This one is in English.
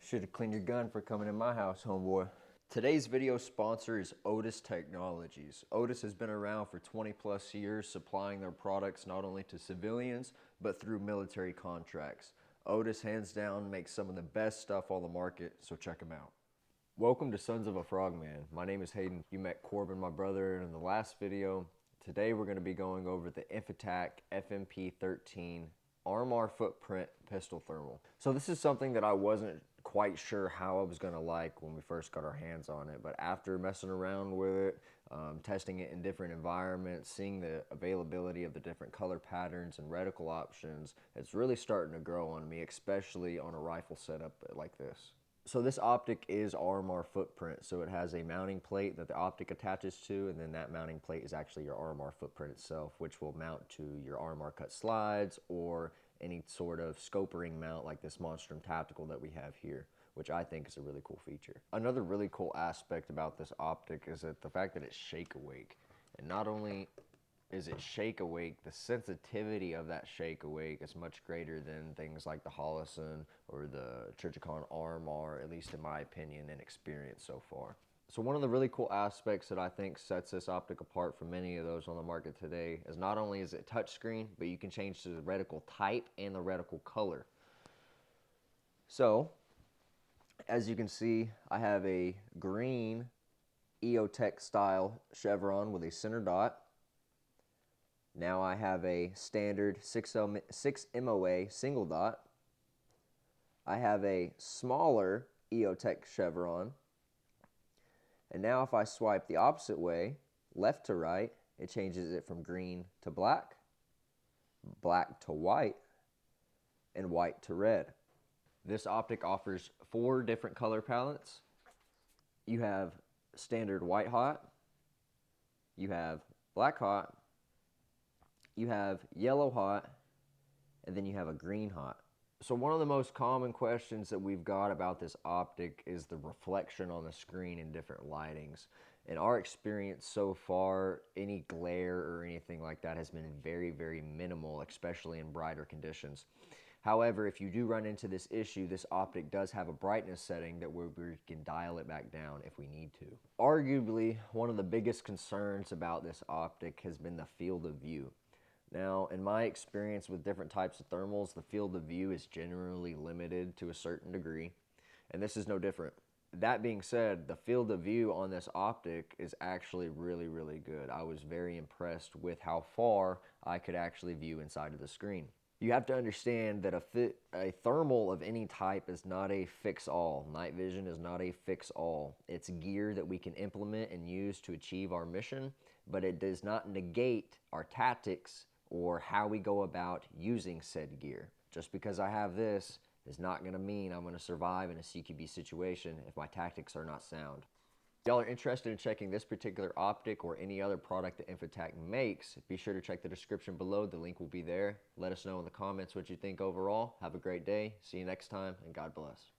Should have cleaned your gun for coming in my house, homeboy. Today's video sponsor is Otis Technologies. Otis has been around for 20 plus years, supplying their products not only to civilians, but through military contracts. Otis, hands down, makes some of the best stuff on the market, so check them out. Welcome to Sons of a Frogman. My name is Hayden. You met Corbin, my brother, in the last video. Today we're going to be going over the Infitac FMP13 Armor Footprint Pistol Thermal. So this is something that I wasn't quite sure how I was going to like when we first got our hands on it, but after messing around with it, testing it in different environments, seeing the availability of the different color patterns and reticle options, it's really starting to grow on me, especially on a rifle setup like this. So this optic is Armor Footprint, so it has a mounting plate that the optic attaches to, and then that mounting plate is actually your Armor Footprint itself, which will mount to your Armor cut slides or any sort of scopering mount like this Monstrum Tactical that we have here, which I think is a really cool feature. Another really cool aspect about this optic is that the fact that it's shake awake. And not only is it shake awake, the sensitivity of that shake awake is much greater than things like the Holosun or the Trijicon Armor, at least in my opinion and experience so far. So one of the really cool aspects that I think sets this optic apart from many of those on the market today is not only is it touchscreen, but you can change to the reticle type and the reticle color. So as you can see, I have a green EOTech style chevron with a center dot. Now I have a standard 6 MOA single dot. I have a smaller EOTech chevron. And now if I swipe the opposite way, left to right, it changes it from green to black, black to white, and white to red. This optic offers 4 different color palettes. You have standard white hot, you have black hot, you have yellow hot, and then you have a green hot. So one of the most common questions that we've got about this optic is the reflection on the screen in different lightings. In our experience so far, any glare or anything like that has been very, very minimal, especially in brighter conditions. However, if you do run into this issue, this optic does have a brightness setting that we can dial it back down if we need to. Arguably, one of the biggest concerns about this optic has been the field of view. Now, in my experience with different types of thermals, the field of view is generally limited to a certain degree, and this is no different. That being said, the field of view on this optic is actually really, really good. I was very impressed with how far I could actually view inside of the screen. You have to understand that a thermal of any type is not a fix-all. Night vision is not a fix-all. It's gear that we can implement and use to achieve our mission, but it does not negate our tactics or how we go about using said gear. Just because I have this is not going to mean I'm going to survive in a CQB situation if my tactics are not sound. If y'all are interested in checking this particular optic or any other product that Infitac makes, be sure to check the description below. The link will be there. Let us know in the comments what you think overall. Have a great day. See you next time, and God bless.